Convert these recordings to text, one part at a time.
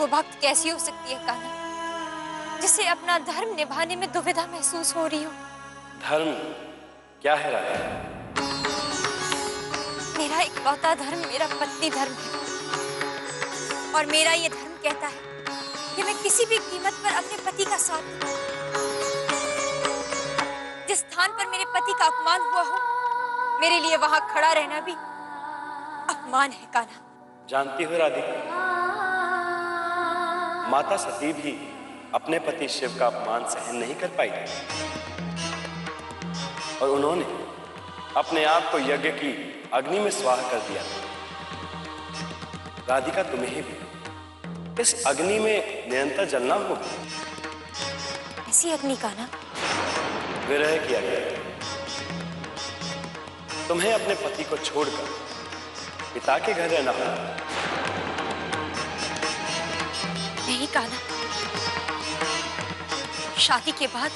वो भक्त कैसी हो सकती है कान्हा, जिसे अपना धर्म निभाने में दुविधा महसूस हो रही हो? धर्म क्या है राधा? मेरा इकलौता धर्म मेरा पत्नी धर्म है, और मेरा ये धर्म कहता है कि मैं किसी भी कीमत पर अपने पति का साथ दूं। जिस स्थान पर मेरे पति का अपमान हुआ हो, मेरे लिए वहां खड़ा रहना भी अपमान है कान्हा। जानती हो राधिका, माता सती भी अपने पति शिव का अपमान सहन नहीं कर पाई और उन्होंने अपने आप को यज्ञ की अग्नि में स्वाह कर दिया। राधिका, तुम्हें भी इस अग्नि में निरंतर जलना होगा। ऐसी अग्नि कान्हा? विरह किया गया। तुम्हें अपने पति को छोड़कर पिता के घर रहना होगा। नहीं कान्हा, शादी के बाद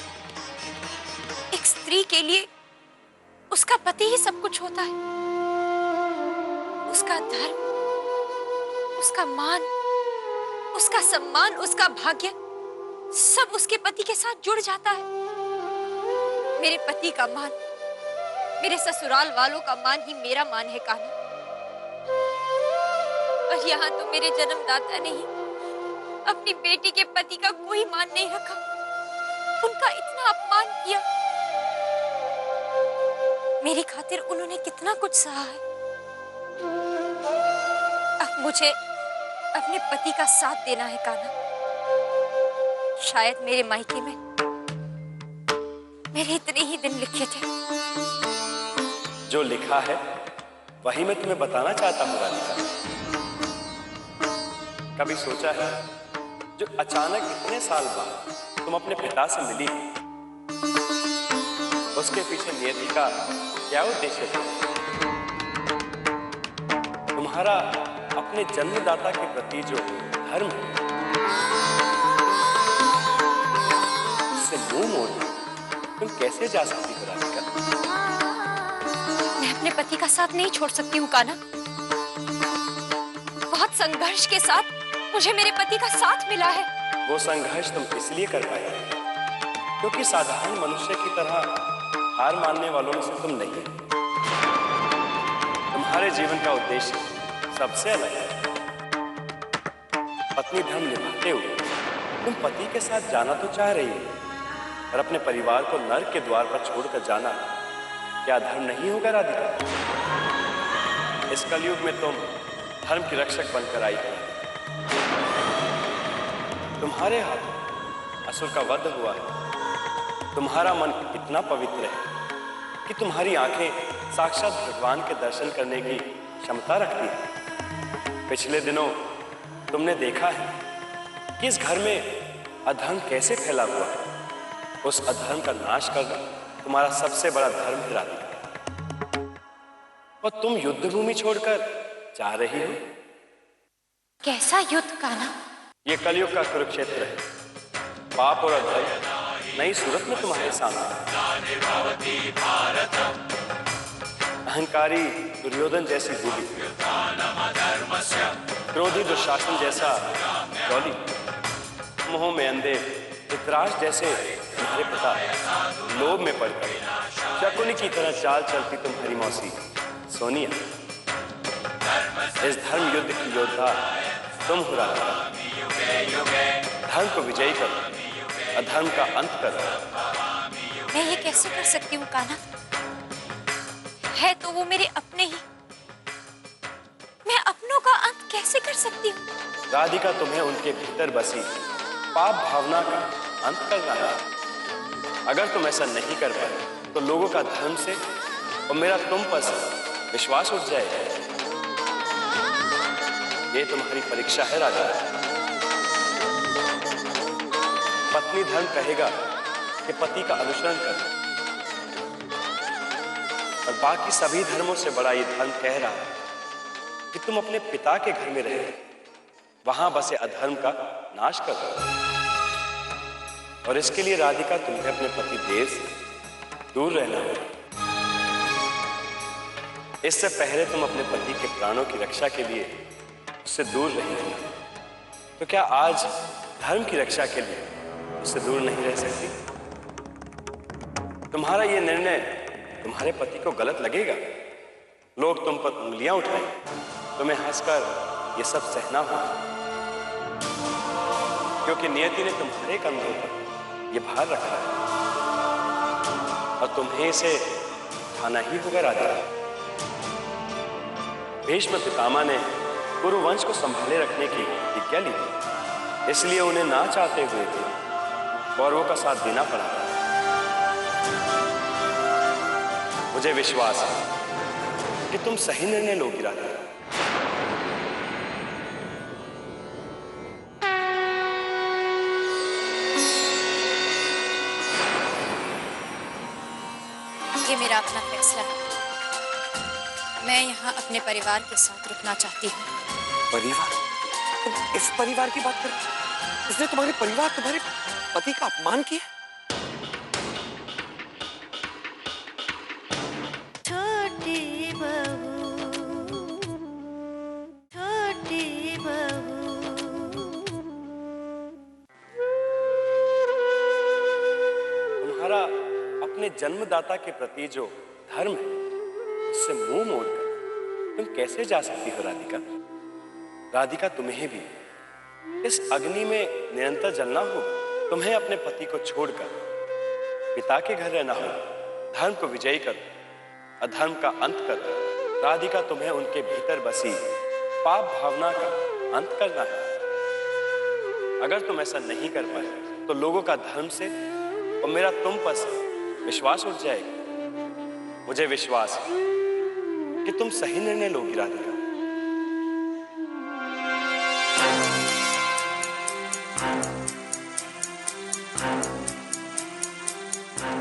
एक स्त्री के लिए उसका पति ही सब कुछ होता है। उसका धर्म, उसका मान, उसका सम्मान, उसका भाग्य सब उसके पति के साथ जुड़ जाता है। मेरे पति का मान, मेरे ससुराल वालों का मान ही मेरा मान है कान्हा। और यहाँ तो मेरे जन्मदाता ने ही अपनी बेटी के पति का कोई मान नहीं रखा, उनका इतना अपमान किया। मेरी खातिर उन्होंने कितना कुछ सहा है। अब मुझे अपने पति का साथ देना है कान्हा। शायद मेरे मायके में मेरे इतने ही दिन लिखे थे। जो लिखा है वही मैं तुम्हें बताना चाहता हूँ राधिका। कभी सोचा है जो अचानक इतने साल बाद तुम अपने पिता से मिली, उसके पीछे नियति का क्या उद्देश्य था? तुम्हारा अपने जन्मदाता के प्रति जो धर्म है, उससे मुंह मोड़ तुम कैसे जा सकती हो राधिका? मैं अपने पति का साथ नहीं छोड़ सकती हूँ कान्हा। बहुत संघर्ष के साथ मुझे मेरे पति का साथ मिला है। वो संघर्ष तुम इसलिए कर पाए क्योंकि साधारण मनुष्य की तरह हार मानने वालों में से तुम नहीं। तुम्हारे जीवन का उद्देश्य सबसे अलग है। पत्नी धर्म निभाते हुए तुम पति के साथ जाना तो चाह रही हो, और अपने परिवार को नर्क के द्वार पर छोड़कर जाना क्या धर्म नहीं होगा राधिका? इस कलयुग में तुम धर्म की रक्षक बनकर आई हो। तुम्हारे हाथ असुर का वध हुआ है। तुम्हारा मन इतना पवित्र है कि तुम्हारी आंखें साक्षात भगवान के दर्शन करने की क्षमता रखती है। पिछले दिनों तुमने देखा है कि इस घर में अधर्म कैसे फैला हुआ है। उस अधर्म का नाश करना तुम्हारा सबसे बड़ा धर्म है राधिका। और तुम युद्ध भूमि छोड़कर जा रही हो। कैसा युद्ध कान्हा? ये कलयुग का कुरुक्षेत्र है। पाप और अधर्म नई सूरत में तुम्हारे सामने। अहंकारी दुर्योधन जैसी बुद्धि, क्रोधी दुशासन जैसा गौली, मोह में अंधे धृतराष्ट्र जैसे तुम्हारे पिता लोभ में पड़कर शकुनी की तरह चाल चलती तुम्हारी मौसी सोनिया। इस धर्म युद्ध की योद्धा तुम हो राधिका। धर्म को विजयी करो, अधर्म का अंत करो। मैं ये कैसे कर सकती हूँ कान्हा? है तो वो मेरे अपने ही, मैं अपनों का अंत कैसे कर सकती हूँ? राधिका, तुम्हें उनके भीतर बसी पाप भावना का अंत करना है। अगर तुम ऐसा नहीं कर पाए तो लोगों का धर्म से और मेरा तुम पर से विश्वास उठ जाएगा। ये तुम्हारी परीक्षा है राधिका। पत्नी धर्म कहेगा कि पति का अनुसरण कर, और बाकी सभी धर्मों से बड़ा ये धर्म कह रहा है कि तुम अपने पिता के घर में रहे, वहां बसे अधर्म का नाश कर दो। और इसके लिए राधिका तुम्हें अपने पति देव से दूर रहना होगा। इससे पहले तुम अपने पति के प्राणों की रक्षा के लिए उससे दूर रही। तो क्या आज धर्म की रक्षा के लिए उससे दूर नहीं रह सकती? तुम्हारा यह निर्णय तुम्हारे पति को गलत लगेगा। लोग तुम पर उंगलियां उठाएं, तुम्हें हंसकर यह सब सहना होगा, क्योंकि नियति ने तुम्हारे कंधों पर यह भार रखा है और तुम्हें इसे उठाना ही होगा राधिका। भीष्म पितामह ने कुरु वंश को संभाले रखने की प्रतिज्ञा ली थी, इसलिए उन्हें ना चाहते हुए भी कौरवों का साथ देना पड़ा। मुझे विश्वास है कि तुम सही निर्णय लोगी राधिका। ये मेरा अपना फैसला है। मैं यहाँ अपने परिवार के साथ रुकना चाहती हूँ। परिवार? तुम इस परिवार की बात कर रही हो? इसने तुम्हारे परिवार, तुम्हारे पति का अपमान किया? छोटी बहू, छोटी बहू। तुम्हारा अपने जन्मदाता के प्रति जो धर्म है उससे मुंह मोड़कर तुम कैसे जा सकती हो राधिका? राधिका, तुम्हें भी इस अग्नि में निरंतर जलना होगा। तुम्हें अपने पति को छोड़कर पिता के घर रहना होगा। धर्म को विजयी करो, अधर्म का अंत करो। राधिका, तुम्हें उनके भीतर बसी पाप भावना का अंत करना है। अगर तुम ऐसा नहीं कर पाए तो लोगों का धर्म से और मेरा तुम पर से विश्वास उठ जाएगा। मुझे विश्वास है कि तुम सही निर्णय लोगी राधिका।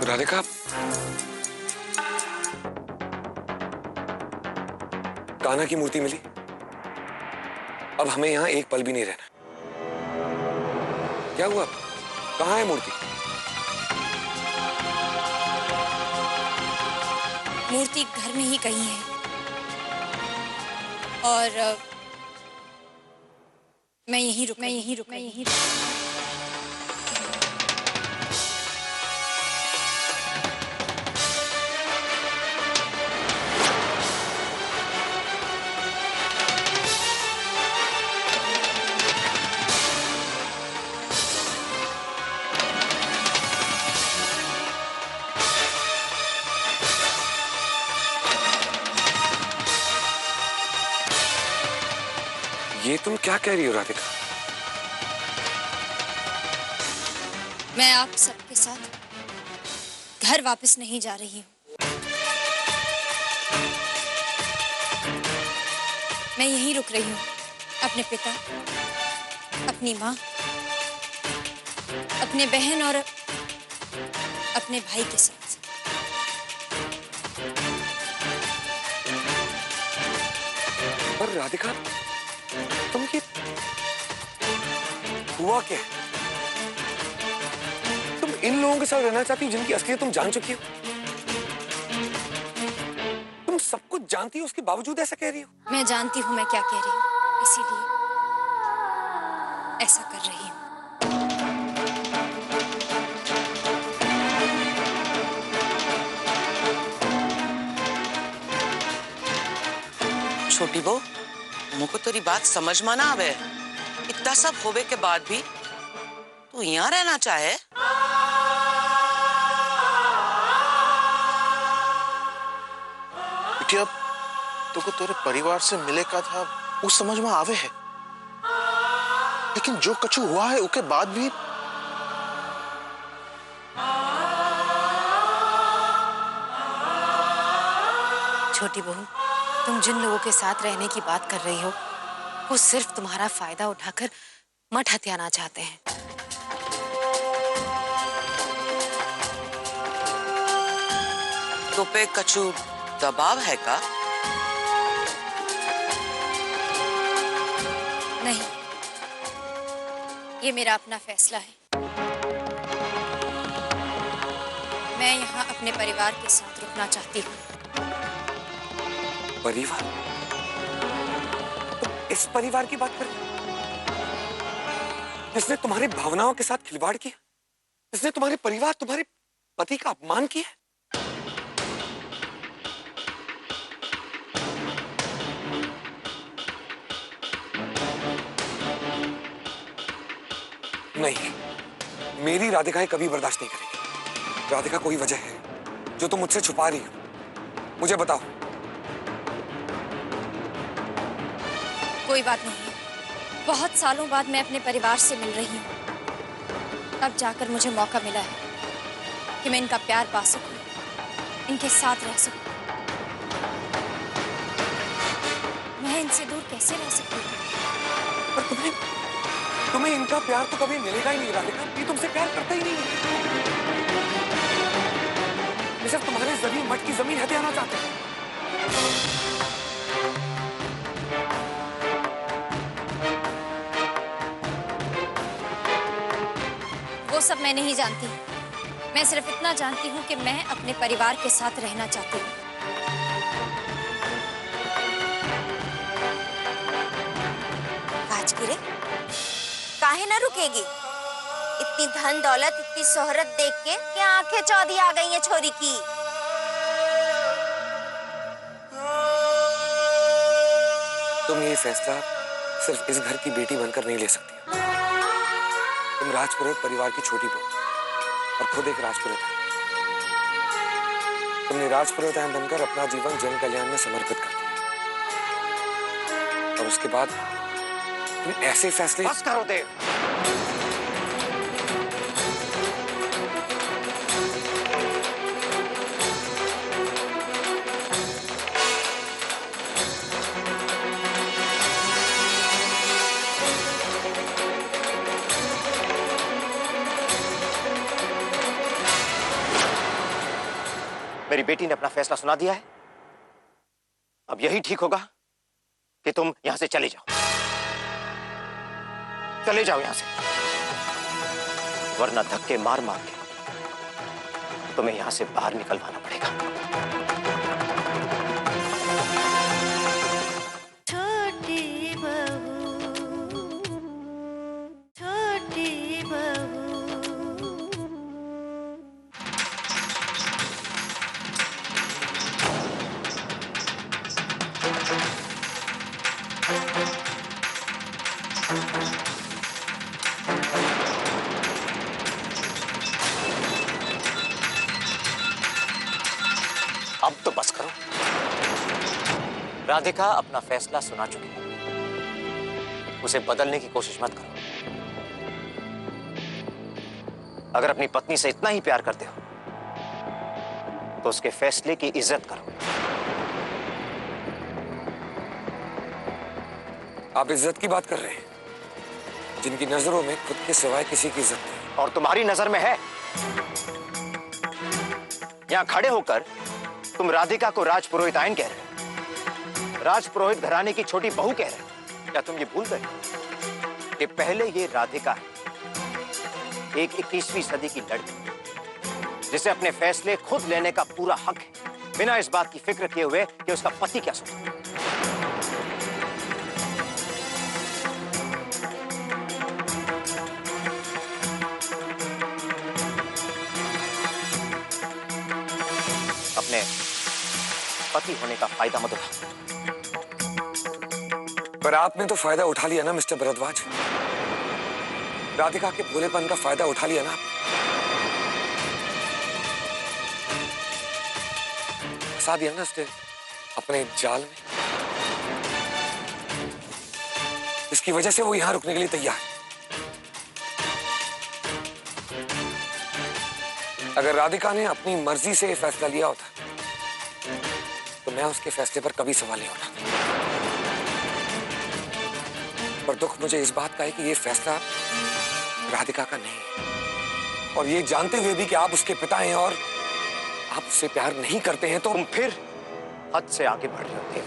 राधिका, कान्हा की मूर्ति मिली। अब हमें यहां एक पल भी नहीं रहना। क्या हुआ? कहां है मूर्ति? मूर्ति घर में ही कहीं है और मैं यहीं रुक। ये तुम क्या कह रही हो राधिका? मैं आप सबके साथ घर वापस नहीं जा रही हूँ। मैं यहीं रुक रही हूँ अपने पिता, अपनी माँ, अपने बहन और अपने भाई के साथ। पर राधिका, तुम ये हुआ क्या? तुम इन लोगों के साथ रहना चाहती हो जिनकी असलियत तुम जान चुकी हो? तुम सब कुछ जानती हो, उसके बावजूद ऐसा कह रही हो? मैं जानती हूँ मैं क्या कह रही हूँ, इसीलिए ऐसा कर रही हूँ। छोटी बहू, मुझको तेरी बात समझ में ना आवे। इतना सब होवे के बाद भी तू यहाँ रहना चाहे? बिटिया, तुमको तेरे परिवार से मिले का था वो समझ में आवे है, लेकिन जो कछु हुआ है उसके बाद भी छोटी बहू, तुम जिन लोगों के साथ रहने की बात कर रही हो वो सिर्फ तुम्हारा फायदा उठाकर मठ हथियाना चाहते हैं। तो पे कछु दबाव है का? नहीं, ये मेरा अपना फैसला है। मैं यहाँ अपने परिवार के साथ रुकना चाहती हूँ। परिवार? तुम इस परिवार की बात कर रही हो? जिसने तुम्हारी भावनाओं के साथ खिलवाड़ किया, जिसने तुम्हारे परिवार, तुम्हारे पति का अपमान किया। नहीं, मेरी राधिका ये कभी बर्दाश्त नहीं करेगी। राधिका, कोई वजह है जो तुम मुझसे छुपा रही हो, मुझे बताओ। कोई बात नहीं। बहुत सालों बाद मैं अपने परिवार से मिल रही हूँ। तब जाकर मुझे मौका मिला है कि मैं इनका प्यार पा सकूं, इनके साथ रह सकूं। मैं इनसे दूर कैसे रह सकती हूँ? पर तुम्हें इनका प्यार तो कभी मिलेगा ही नहीं राधिका। ये तुमसे प्यार करता ही नहीं है। ये सिर्फ तुम्हारे जमीन मठ की जमीन हथियाना चाहते हैं। वो सब मैं नहीं जानती। मैं सिर्फ इतना जानती हूँ कि मैं अपने परिवार के साथ रहना चाहती हूँ। राजगिरे, काहे ना रुकेगी? इतनी धन दौलत, इतनी शोहरत देख के क्या आंखें चौधी आ गई हैं छोरी की? तुम ये फैसला सिर्फ इस घर की बेटी बनकर नहीं ले सकती। तुम राजपुरोहित परिवार की छोटी बहू और खुद एक राजपुरोहित है। तुमने राजपुरोहित बनकर अपना जीवन जन कल्याण में समर्पित कर दिया, और उसके बाद तुम ऐसे फैसले। बस करो देव। मेरी बेटी ने अपना फैसला सुना दिया है। अब यही ठीक होगा कि तुम यहां से चले जाओ। चले जाओ यहां से, वरना धक्के मार मार के तुम्हें यहां से बाहर निकलवाना पड़ेगा। छोटी बहू, छोटी बहू। अब तो बस करो। राधिका अपना फैसला सुना चुकी है, उसे बदलने की कोशिश मत करो। अगर अपनी पत्नी से इतना ही प्यार करते हो तो उसके फैसले की इज्जत करो। आप इज्जत की बात कर रहे हैं, जिनकी नजरों में खुद के सिवाय किसी की इज्जत नहीं। और तुम्हारी नजर में है। यहां खड़े होकर तुम राधिका को राजपुरोहित आयन कह रहे हो, राजपुरोहित घराने की छोटी बहू कह रहे हो। क्या तुम ये भूल गए कि पहले ये राधिका है, एक 21वीं सदी की लड़की जिसे अपने फैसले खुद लेने का पूरा हक है, बिना इस बात की फिक्र किए हुए कि उसका पति क्या सोचता है। अपने पति होने का फायदा मत उठा। पर आपने तो फायदा उठा लिया ना मिस्टर भरद्वाज। राधिका के भोलेपन का फायदा उठा लिया ना आप। फंसा दिया ना उसने अपने जाल में, इसकी वजह से वो यहां रुकने के लिए तैयार है। अगर राधिका ने अपनी मर्जी से फैसला लिया होता तो मैं उसके फैसले पर कभी सवाल नहीं उठाता। पर दुख मुझे इस बात का है कि ये फैसला राधिका का नहीं है, और ये जानते हुए भी कि आप उसके पिता हैं और आप उससे प्यार नहीं करते हैं, तो तुम फिर हद से आगे बढ़ रहे हो देव।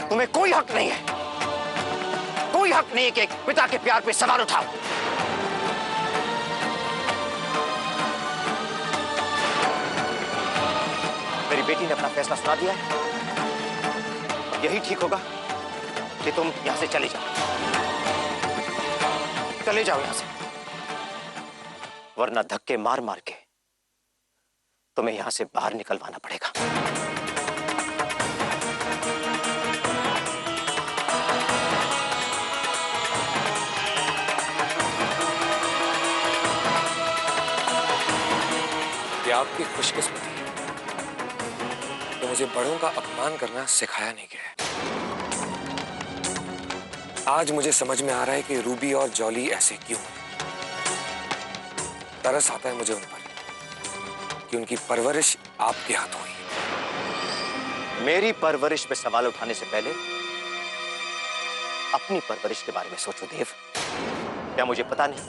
तुम्हें कोई हक नहीं है, कोई हक नहीं है कि एक पिता के प्यार पे सवाल उठाओ। मेरी बेटी ने अपना फैसला सुना दिया है। अब यही ठीक होगा कि तुम यहां से चले जाओ। चले जाओ यहां से, वरना धक्के मार मार के तुम्हें यहां से बाहर निकलवाना पड़ेगा। ये आपकी खुशकिस्मती है तो मुझे बड़ों का अपमान करना सिखाया नहीं गया है। आज मुझे समझ में आ रहा है कि रूबी और जॉली ऐसे क्यों हैं। तरस आता है मुझे उन पर कि उनकी परवरिश आपके हाथों हुई। मेरी परवरिश पे सवाल उठाने से पहले अपनी परवरिश के बारे में सोचो देव। क्या मुझे पता नहीं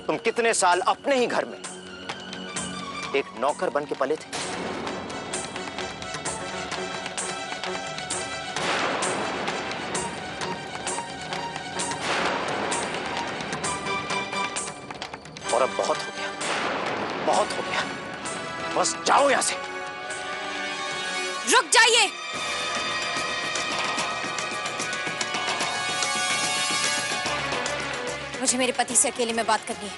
तुम कितने साल अपने ही घर में एक नौकर बन के पले थे? और अब बहुत हो गया, बहुत हो गया। बस जाओ यहां से। रुक जाइए। मुझे मेरे पति से अकेले में बात करनी है।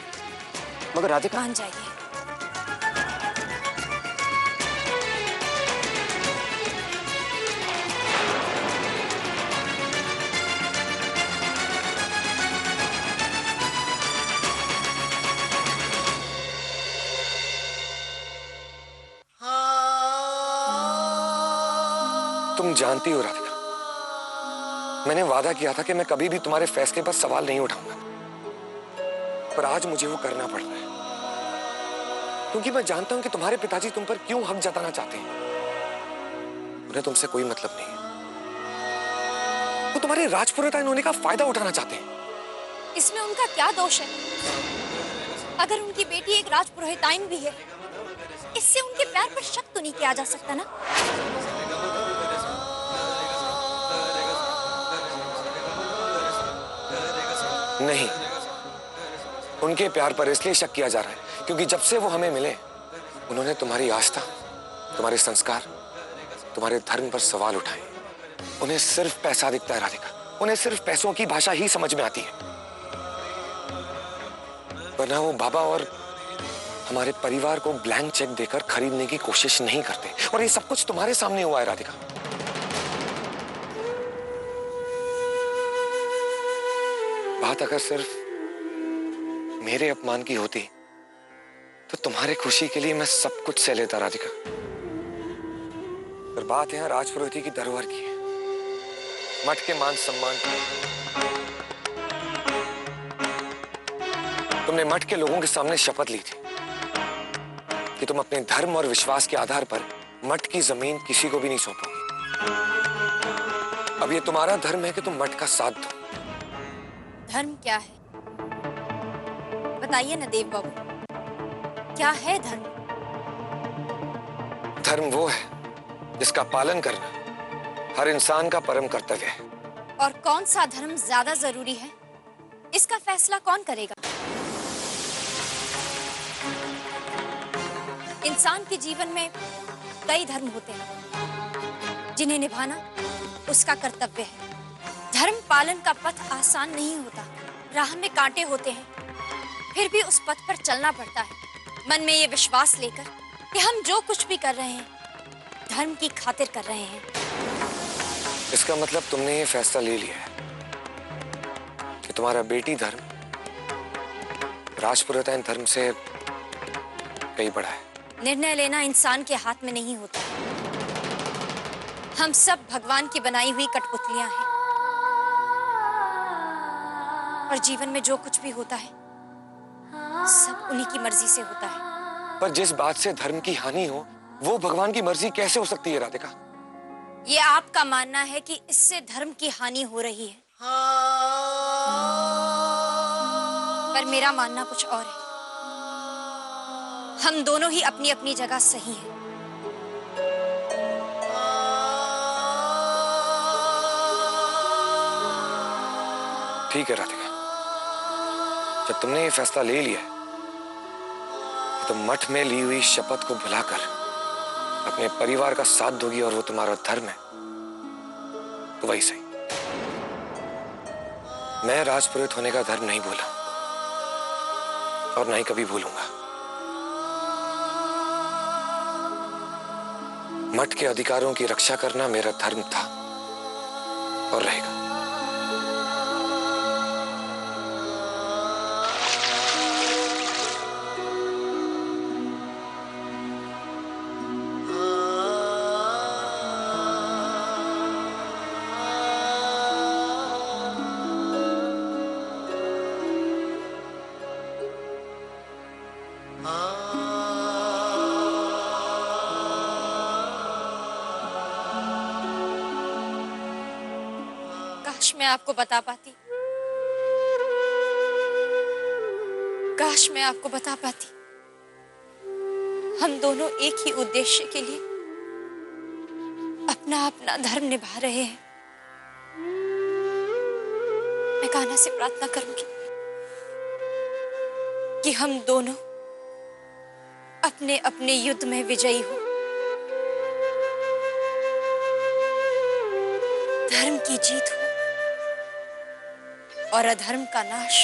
मगर राधिका, मान जाइए। तुम जानती हो राधिका, मैंने वादा किया था कि मैं कभी भी तुम्हारे फैसले पर सवाल नहीं उठाऊंगा, पर आज मुझे वो करना पड़ रहा है क्योंकि मैं जानता हूं कि तुम्हारे पिताजी तुम पर क्यों हक जताना चाहते हैं। उन्हें तुमसे कोई मतलब नहीं है। वो तुम्हारे राजपुरोहिताइन होने का फायदा उठाना चाहते हैं। इसमें उनका क्या दोष है? अगर उनकी बेटी एक राजपुरोहिताइन भी है, इससे उनके प्यार पर शक तो नहीं किया जा सकता ना? नहीं, उनके प्यार पर इसलिए शक किया जा रहा है क्योंकि जब से वो हमें मिले उन्होंने तुम्हारी आस्था, तुम्हारे संस्कार, तुम्हारे धर्म पर सवाल उठाए। उन्हें सिर्फ पैसा दिखता है राधिका, उन्हें सिर्फ पैसों की भाषा ही समझ में आती है, वरना वो बाबा और हमारे परिवार को ब्लैंक चेक देकर खरीदने की कोशिश नहीं करते। और ये सब कुछ तुम्हारे सामने हुआ है राधिका। बात अगर सिर्फ मेरे अपमान की होती तो तुम्हारे खुशी के लिए मैं सब कुछ सह लेता राधिका, पर बात यहां राजपुरोहिती की धरोहर की है, मठ के मान सम्मान की। तुमने मठ के लोगों के सामने शपथ ली थी कि तुम अपने धर्म और विश्वास के आधार पर मठ की जमीन किसी को भी नहीं सौंपोगे। अब ये तुम्हारा धर्म है कि तुम मठ का साथ दो। धर्म क्या है? बताइए ना देव बाबू, क्या है धर्म? धर्म वो है जिसका पालन करना हर इंसान का परम कर्तव्य है। और कौन सा धर्म ज्यादा जरूरी है, इसका फैसला कौन करेगा? इंसान के जीवन में कई धर्म होते हैं जिन्हें निभाना उसका कर्तव्य है। धर्म पालन का पथ आसान नहीं होता, राह में कांटे होते हैं, फिर भी उस पथ पर चलना पड़ता है, मन में ये विश्वास लेकर कि हम जो कुछ भी कर रहे हैं धर्म की खातिर कर रहे हैं। इसका मतलब तुमने ये फैसला ले लिया है कि तुम्हारा बेटी धर्म राजपुरोहिताइन धर्म से कहीं बड़ा है। निर्णय लेना इंसान के हाथ में नहीं होता। हम सब भगवान की बनाई हुई कठपुतलियां हैं और जीवन में जो कुछ भी होता है सब उन्हीं की मर्जी से होता है। पर जिस बात से धर्म की हानि हो वो भगवान की मर्जी कैसे हो सकती है राधिका? ये आपका मानना है कि इससे धर्म की हानि हो रही है, पर मेरा मानना कुछ और है। हम दोनों ही अपनी अपनी जगह सही हैं। ठीक है राधिका, जब तुमने ये फैसला ले लिया है कि तुम मठ में ली हुई शपथ को भुलाकर अपने परिवार का साथ दोगी और वो तुम्हारा धर्म है, तो वही सही। मैं राजपुरोहित होने का धर्म नहीं भूला और ना ही कभी भूलूंगा। मठ के अधिकारों की रक्षा करना मेरा धर्म था और रहेगा। काश मैं आपको बता पाती, काश मैं आपको बता पाती। हम दोनों एक ही उद्देश्य के लिए अपना अपना धर्म निभा रहे हैं। मैं कान्हा से प्रार्थना करूंगी कि हम दोनों अपने अपने युद्ध में विजयी हो, धर्म की जीत हो और अधर्म का नाश।